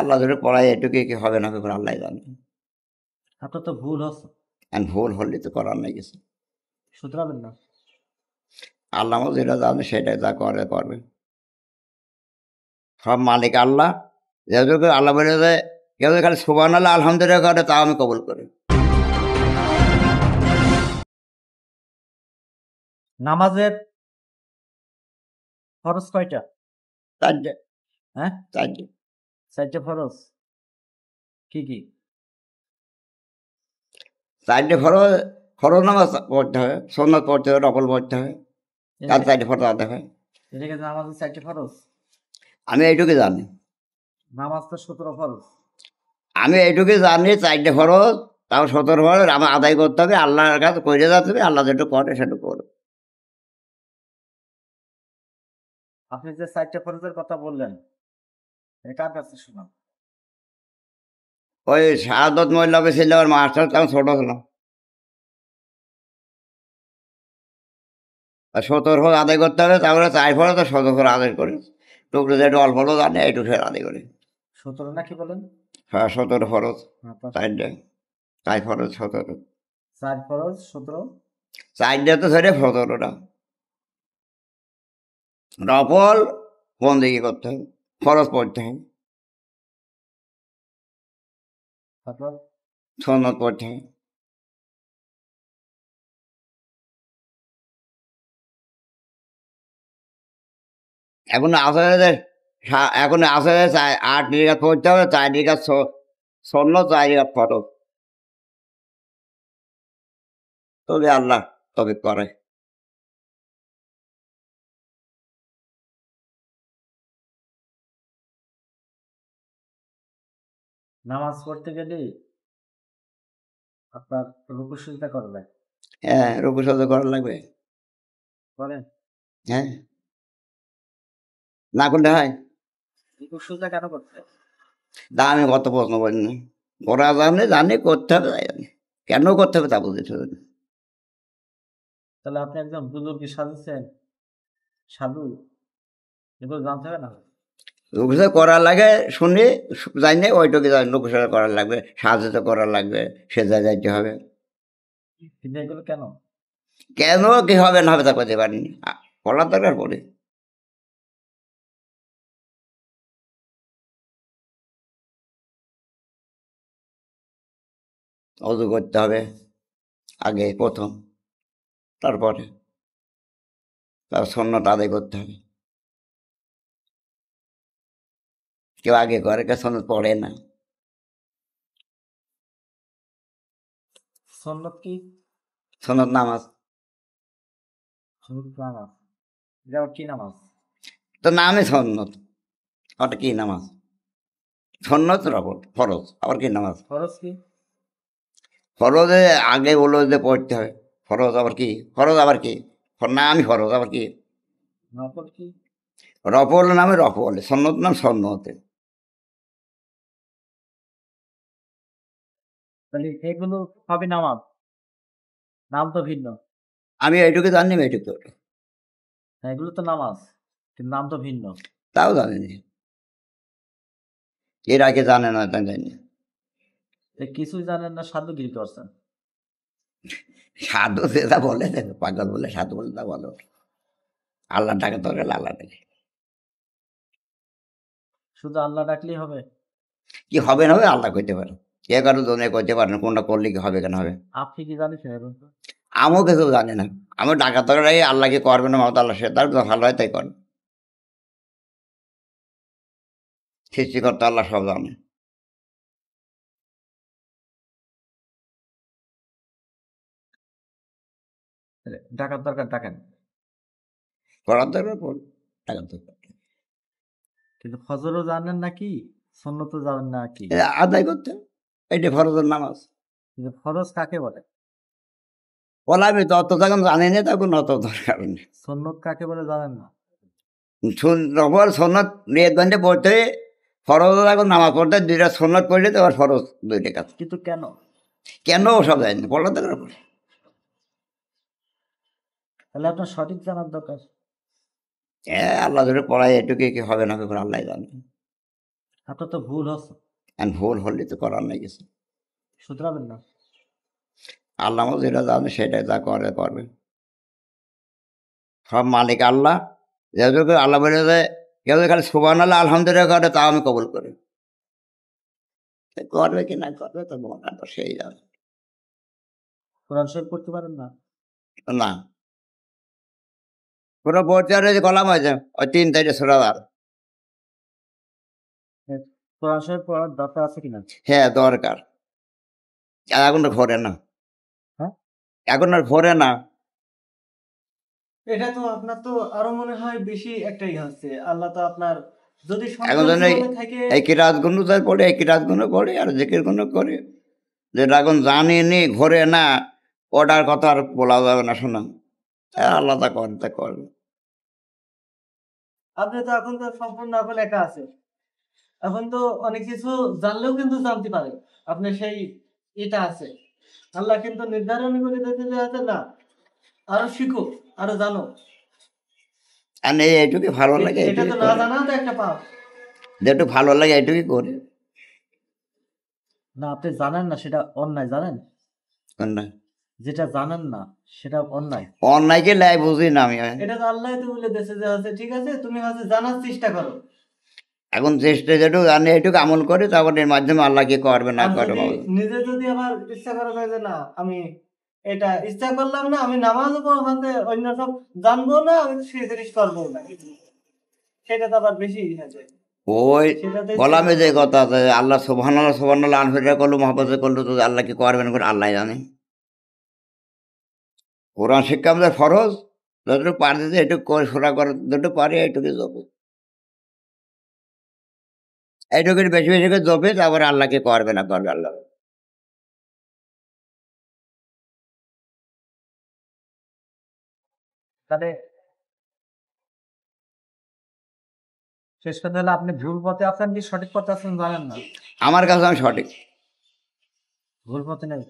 আল্লাহ ধরে পড়াই এটুকু কি হবে না হবে আল্লাহ জানে। আপনার তো ভুল হচ্ছে, আর ভুল হলে তো করার নাই কিছু। শুধরাবেন না। আল্লাহ যেটা জানে সেটাই যা করে করবে। সব মালিক আল্লাহ। যেহেতু আল্লাহ বলে যে কেউ যদি খালি সুবহানাল্লাহ আলহামদুলিল্লাহ করে তাও আমি কবুল করি। নামাজের ফরজ কয়টা? চারটে। হ্যাঁ, চারটে। 4টে ফরজ। কি কি? চারটে ফরজ। ফরজ নামাজ পড়তে হবে, সুন্নাত পড়তে হবে, নফল পড়তে হবে, তার এটা চারটে ফরজ আদায় হয়। এটাকে নামাজের 4টে ফরজ? আমি এইটুকু জানি। নামাজ তো 17 ফরজ। আমি এইটুকু জানি চারটে ফরজ, তাও 17 ফরজ আমার আদায় করতে হবে, আল্লাহর কাছে করে যেতে হবে, আল্লাহ যেটুকু করে সেটুকু করবে। আপনি যে 4টে ফরজের কথা বললেন, এটা কার কাছে শোনান? ওই শাহাদত মহিলাকে ছিল আমার মাস্টার, তখন ছোট ছিলাম। আর 17 ফরজ আদায় করতে হবে, তারপরে 4 ফরজ আর 17 ফরজ আদায় করি। টুকরো যেটু অল্প অল্প জানি এইটুকু সে আদায় করি। 17 না কি বলেন? হ্যাঁ 17 ফরজ। আপনার চারটে। 4 ফরজ 17। 4 ফরজ 17। চারটে তো ধরে 17টা। নফল বন্দেগী করতে হবে, ফরজ পড়তে হবে, তারপর সুন্নত পড়তে হবে। এখন আসলে এখন আসলে 8 রিকাত পড়তে হবে, 4 রিকাত সুন্নত, 4 রিকাত ফরজ। তবে আল্লাহ তবে করে। নামাজ পড়তে গেলে আপনার রুকু সিজদা করা লাগে। হ্যাঁ রুকু সাজদা করা লাগবে। করেন? হ্যাঁ, না করলে হয়? রুকু সিজদা কেন করতে হয়? তা আমি কত প্রশ্ন করি না। ওরা জানে, জানে করতে হবে, তাই জানে। কেন করতে হবে তা বুঝেছে। তাহলে আপনি একজন বুজুর্গকে সাজেছেন, সাধু, এগুলো জানতে হবে না? রুকু সাজদা করার লাগে শুনি, জানি না ওইটুকু জানি রুকু সাজদা করার লাগবে, সাজদা করার লাগবে, সেজদায় যাইতে হবে। কিন্তু এগুলো কেন? কেন কি হবে না হবে তা করতে পারিনি, করার দরকার পড়ে। অজু করতে হবে আগে প্রথম, তারপরে তার সন্ন্যত আদায় করতে হবে। কেউ আগে করে, কেউ সন্ন্যত পড়ে না। সুন্নত কি? সন্ন্যত নামাজ। সুন্নত নামাজ। এটা আবার কি নামাজ? তো নামই সন্ন্যত, ওটা কি নামাজ? সন্ন্যত রবট ফরজ, আবার কি নামাজ? ফরজ কি? ফরজে আগে বললো যে পড়তে হবে। ফরজ আবার কি? ফরজ আবার কি? নামই ফরজ আবার কি? নফল কি? রফল নামে রফল, সন্ন্যত নাম সন্ন্যতে। তাহলে এগুলো সবই নামাজ, নাম তো ভিন্ন। আমি এইটুকু জানি, এইটুকু। হ্যাঁ, এগুলো তো নামাজ, কিন্তু নাম তো ভিন্ন। তাও জানিনি, এর আগে জানে না তা জানি। কিছুই জানেন না, সাধুগিরি করছেন। সাধু যেটা বলে দেবে, পাগল বলে সাধু বলে তা বলো। আল্লাহ ডাকে তো গেলে আল্লাহ ডাকে। শুধু আল্লাহ ডাকলেই হবে? কি হবে না হবে আল্লাহ করতে পারে। কে কারো জন্য করতে পারে না, কোনটা করলে কি হবে কেন হবে। আপনি কি জানিস এখন? আমিও কিছু জানি না। আমি ডাকা তরকারি আল্লাহ কি করবে না, মমতা আল্লাহ সে তার ভালো হয় তাই করে। সৃষ্টিকর্তা আল্লাহ সব জানে। ডাকার দরকার ডাকেন, করার দরকার পড়, ডাকার দরকার। কিন্তু ফজরও জানেন নাকি, সুন্নতও জানেন নাকি? আদায় করতে হবে। এইটা ফরজের নামাজ। কিন্তু ফরজ কাকে বলে? বলে আমি তো অত যখন জানি না তখন অত দরকার নেই। সুন্নত কাকে বলে জানেন না? রবর সন্ন্যত নিয়ে গঞ্জে পড়তে, ফরজ এখন নামাজ পড়তে দুইটা সন্ন্যত পড়লে তো আবার ফরজ দুইটা কাজ। কিন্তু কেন? কেন ওসব জানি না, পড়ার দরকার পড়ে। তাহলে আপনার সঠিক জানার দরকার। আল্লাহ ধরে পড়ায় এটুকু কি হবে না হবে আল্লাহ জানে। আপনার তো ভুল হচ্ছে, আর ভুল হলে তো করার নাই কিছু। শুধরাবেন না। আল্লাহ আমার যেটা জানে সেটাই যা করে করবে। সব মালিক আল্লাহ। যেহেতু আল্লাহ বলে যে কেউ যদি খালি সুবহানাল্লাহ আলহামদুলিল্লাহ করে তাও আমি কবুল করি। সে করবে কি না করবে তো মনে তো সেই জানে। কোরআন শরীফ পড়তে পারেন না? না পুরো পড়তে যে কলাম হয়েছে ওই 3 সূরা আর। হ্যাঁ, কোরআন শরীফ পড়ার দরকার আছে কিনা? হ্যাঁ দরকার। আর এখন আর ঘরে না, হ্যাঁ, এখন আর ঘরে না। এটা তো আপনার তো আরো মনে হয় বেশি একটাই হচ্ছে। আল্লাহ তো আপনার যদি এখন সন্তান যেন জীবনে থাকে, এই কিরাত গুণ পড়ে, এই কিরাত গুণ পড়ে আর জিকির গুণ করে, যেটা এখন জানি নি ঘরে না, ওটার কথা আর বলা যাবে না। শোনা আল্লাহ তা করে তা করবে। আপনি তো এখন তো সম্পূর্ণ এখন একা আছে। এখন তো অনেক কিছু জানলেও কিন্তু জানতে পারে। আপনার সেই এটা আছে। আল্লাহ কিন্তু নির্ধারণ করে দিতে চাইছে না, আরো শিখো, আরো জানো। আর এইটুকু ভালো লাগে, এটা এইটুকু তো না করে, জানা তো একটা পাপ। যেটুকু ভালো লাগে এইটুকু করে। না, আপনি জানেন না সেটা অন্যায়, জানেন? না যেটা জানেন না সেটা অন্যায়। অন্যায়কে লাই বুঝি না আমি। এটা তো আল্লাহ তো বলে দিয়েছে যে হচ্ছে ঠিক আছে, তুমি হচ্ছে জানার চেষ্টা করো। এখন চেষ্টা যেটুকু জানি এইটুকু আমল করে, তারপর এর মাধ্যমে আল্লাহ কি করবে না আর করবে যদি বাবা। নিজে যদি আবার ইচ্ছা করা যায় যে না আমি এটা ইচ্ছা করলাম না, আমি নামাজও পড়াতে অন্য সব জানবো না, আমি সেই জিনিস করবো না, সেটা তো আবার বেশি হয়ে যায়। ওই সেটাতে কলামে যে কথা আছে আল্লাহ সুবহানাল্লাহ সুবহানাল্লাহ আনফিরা করলো মহাব্বতে করলো, তো আল্লাহ কি করবেন করে আল্লাহ জানে। কোরআন শিক্ষা আমাদের ফরজ, যতটুকু পারতেছে এটুকু করে সোরা করে, যতটুকু পারে এইটুকু জপে, এইটুকু বেশি বেশি করে জপে, তারপরে আল্লাহকে করবে না করবে আল্লাহ। তাহলে শেষ কথা হলো আপনি ভুল পথে আছেন কি সঠিক পথে আছেন জানেন না। আমার কাছে আমি সঠিক। ভুল পথে নেই।